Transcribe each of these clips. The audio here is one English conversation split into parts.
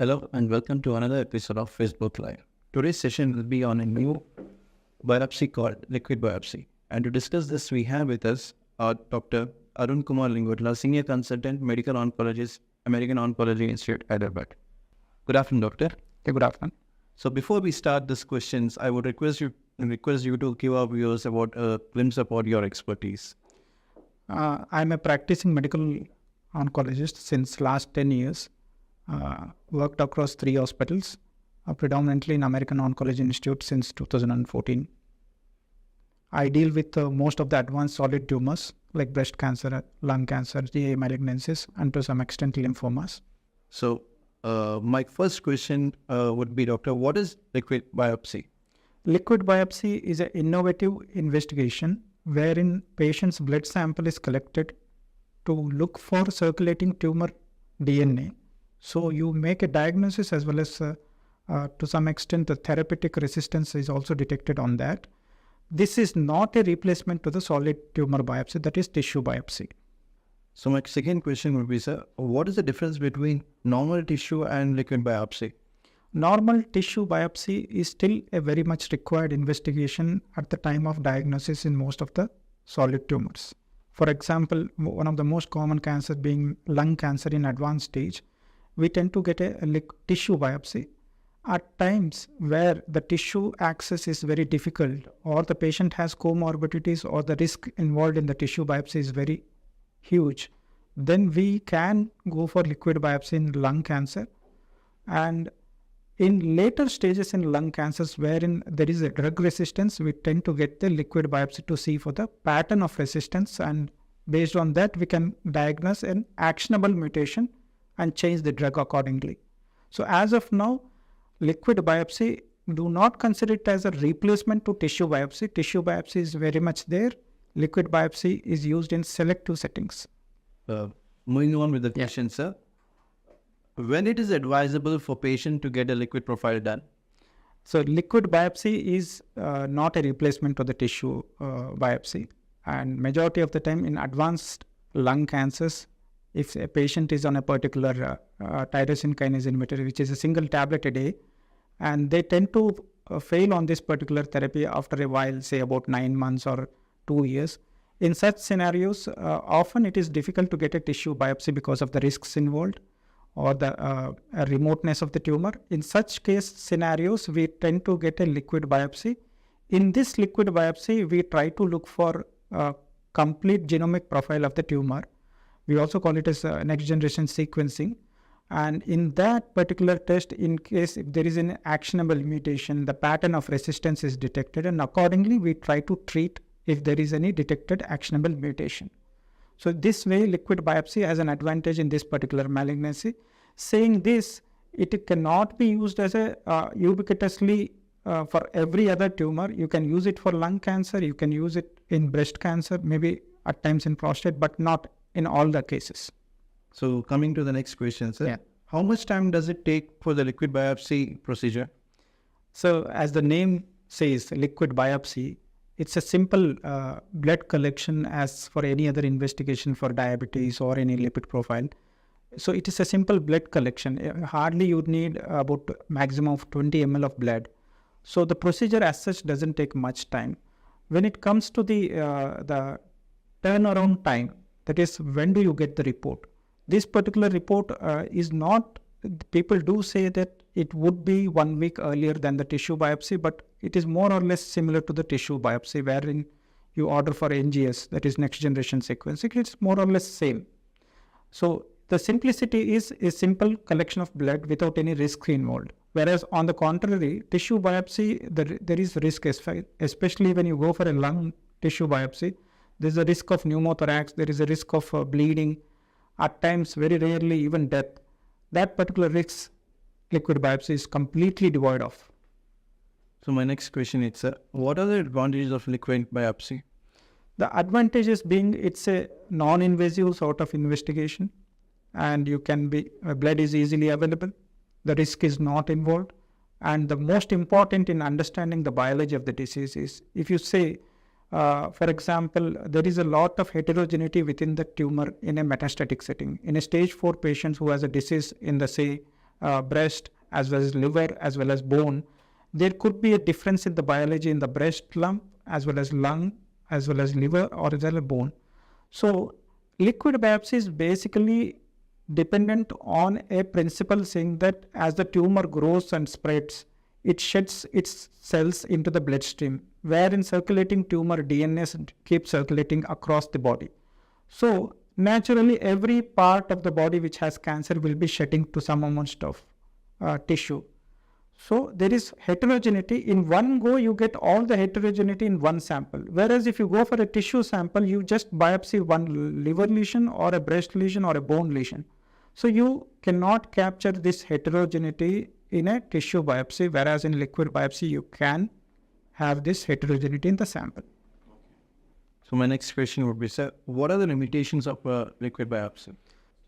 Hello and welcome to another episode of Facebook Live. Today's session will be on a new biopsy called liquid biopsy. And to discuss this, we have with us Dr. Arun Kumar Lingutla, Senior Consultant, Medical Oncologist, American Oncology Institute, Hyderabad. Good afternoon, Doctor. Okay, good afternoon. So before we start these questions, I would request you to give our viewers about a glimpse about your expertise. I'm a practicing medical oncologist since last 10 years. Worked across 3 hospitals, predominantly in American Oncology Institute since 2014. I deal with most of the advanced solid tumors like breast cancer, lung cancer, GI malignancies, and to some extent lymphomas. So my first question would be, Doctor, what is liquid biopsy? Liquid biopsy is an innovative investigation wherein patient's blood sample is collected to look for circulating tumor DNA. So you make a diagnosis as well as to some extent the therapeutic resistance is also detected on that. This is not a replacement to the solid tumor biopsy, that is tissue biopsy. So my second question would be, sir, what is the difference between normal tissue and liquid biopsy? Normal tissue biopsy is still a very much required investigation at the time of diagnosis in most of the solid tumors. For example, one of the most common cancers being lung cancer in advanced stage, we tend to get a tissue biopsy. At times where the tissue access is very difficult or the patient has comorbidities or the risk involved in the tissue biopsy is very huge, then we can go for liquid biopsy in lung cancer. And in later stages in lung cancers wherein there is a drug resistance, we tend to get the liquid biopsy to see for the pattern of resistance, and based on that we can diagnose an actionable mutation and change the drug accordingly. So as of now, liquid biopsy, do not consider it as a replacement to tissue biopsy. Tissue biopsy is very much there. Liquid biopsy is used in selective settings. Moving on with the question, sir. When it is advisable for patient to get a liquid profile done? So liquid biopsy is not a replacement to the tissue biopsy. And majority of the time in advanced lung cancers, if a patient is on a particular tyrosine kinase inhibitor, which is a single tablet a day, and they tend to fail on this particular therapy after a while, say about 9 months or 2 years. In such scenarios, often it is difficult to get a tissue biopsy because of the risks involved or the remoteness of the tumor. In such case scenarios, we tend to get a liquid biopsy. In this liquid biopsy, we try to look for a complete genomic profile of the tumor. We also call it as next generation sequencing. And in that particular test, in case if there is an actionable mutation, the pattern of resistance is detected, and accordingly we try to treat if there is any detected actionable mutation. So this way, liquid biopsy has an advantage in this particular malignancy. Saying this, it cannot be used as a ubiquitously for every other tumor. You can use it for lung cancer, you can use it in breast cancer, maybe at times in prostate, but not in all the cases. So coming to the next question, sir. Yeah. How much time does it take for the liquid biopsy procedure? So as the name says, liquid biopsy, it's a simple blood collection as for any other investigation for diabetes or any lipid profile. So it is a simple blood collection. Hardly you would need about maximum of 20 ml of blood. So the procedure as such doesn't take much time. When it comes to the turnaround time, that is, when do you get the report? This particular report is not, people do say that it would be 1 week earlier than the tissue biopsy, but it is more or less similar to the tissue biopsy wherein you order for NGS, that is next generation sequencing. It's more or less same. So the simplicity is a simple collection of blood without any risk involved. Whereas on the contrary, tissue biopsy, there is risk, especially when you go for a lung tissue biopsy. There is a risk of pneumothorax, there is a risk of bleeding, at times very rarely even death. That particular risk, liquid biopsy is completely devoid of. So my next question is, what are the advantages of liquid biopsy? The advantages being it's a non-invasive sort of investigation, and blood is easily available, the risk is not involved, and the most important in understanding the biology of the disease is, if you say, for example, there is a lot of heterogeneity within the tumor in a metastatic setting. In a stage 4 patient who has a disease in the, say, breast, as well as liver, as well as bone, there could be a difference in the biology in the breast lump, as well as lung, as well as liver, or as well as bone. So liquid biopsy is basically dependent on a principle saying that as the tumor grows and spreads, it sheds its cells into the bloodstream, wherein circulating tumor DNA keeps circulating across the body. So naturally, every part of the body which has cancer will be shedding to some amount of tissue. So there is heterogeneity. In one go, you get all the heterogeneity in one sample. Whereas if you go for a tissue sample, you just biopsy one liver lesion or a breast lesion or a bone lesion. So you cannot capture this heterogeneity in a tissue biopsy, whereas in liquid biopsy, you can have this heterogeneity in the sample. So my next question would be, sir, what are the limitations of liquid biopsy?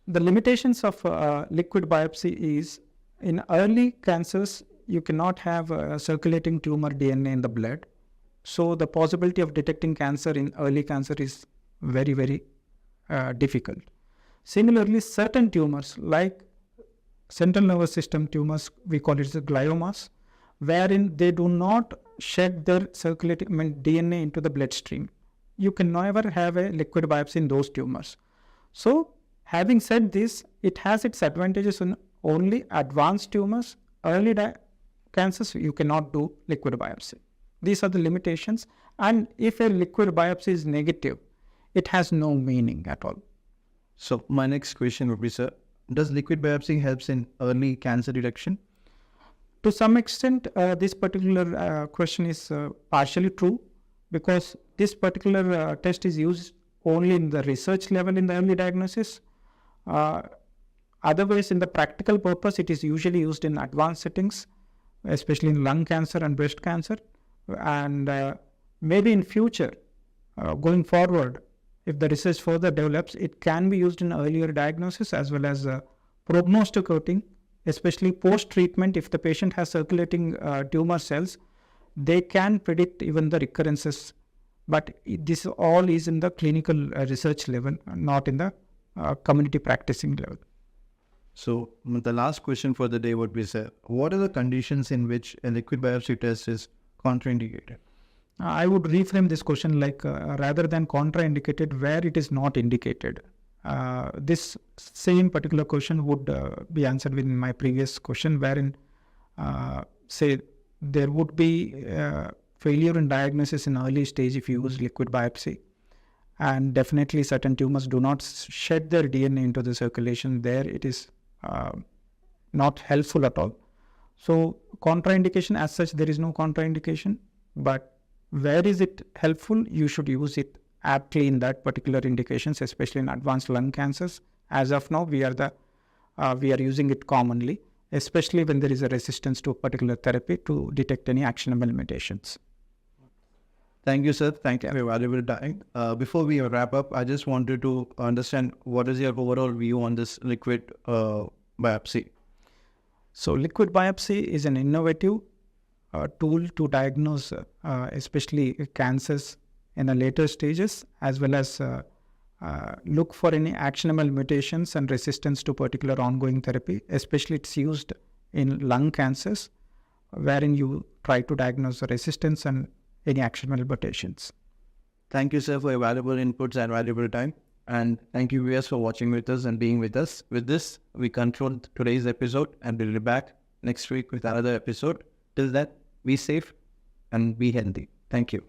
The limitations of liquid biopsy is in early cancers, you cannot have circulating tumor DNA in the blood. So the possibility of detecting cancer in early cancer is very, very difficult. Similarly, certain tumors like central nervous system tumors, we call it the gliomas, wherein they do not shed their circulating DNA into the bloodstream. You can never have a liquid biopsy in those tumors. So having said this, it has its advantages in only advanced tumors. Early cancers, you cannot do liquid biopsy. These are the limitations. And if a liquid biopsy is negative, it has no meaning at all. So my next question would be, sir, does liquid biopsy helps in early cancer detection? To some extent, this particular question is partially true, because this particular test is used only in the research level in the early diagnosis. Otherwise, in the practical purpose, it is usually used in advanced settings, especially in lung cancer and breast cancer. And maybe in future, going forward, if the research further develops, it can be used in earlier diagnosis as well as prognosticating, especially post-treatment. If the patient has circulating tumor cells, they can predict even the recurrences. But this all is in the clinical research level, not in the community practicing level. So the last question for the day would be, sir, what are the conditions in which a liquid biopsy test is contraindicated? I would reframe this question like rather than contraindicated, where it is not indicated. This same particular question would be answered within my previous question, wherein say there would be failure in diagnosis in early stage if you use liquid biopsy. And definitely certain tumors do not shed their DNA into the circulation. There it is not helpful at all. So contraindication as such, there is no contraindication. But where is it helpful? You should use it aptly in that particular indications, especially in advanced lung cancers. As of now, we are using it commonly, especially when there is a resistance to a particular therapy to detect any actionable mutations. Thank you, sir. Thank you for your valuable time. Before we wrap up, I just wanted to understand what is your overall view on this liquid biopsy? So liquid biopsy is an innovative tool to diagnose especially cancers in the later stages, as well as look for any actionable mutations and resistance to particular ongoing therapy. Especially it's used in lung cancers, wherein you try to diagnose the resistance and any actionable mutations. Thank you, sir, for your valuable inputs and valuable time. And thank you, viewers, for watching with us and being with us. With this, we conclude today's episode and we'll be back next week with another episode. Till then, be safe and be healthy. Thank you.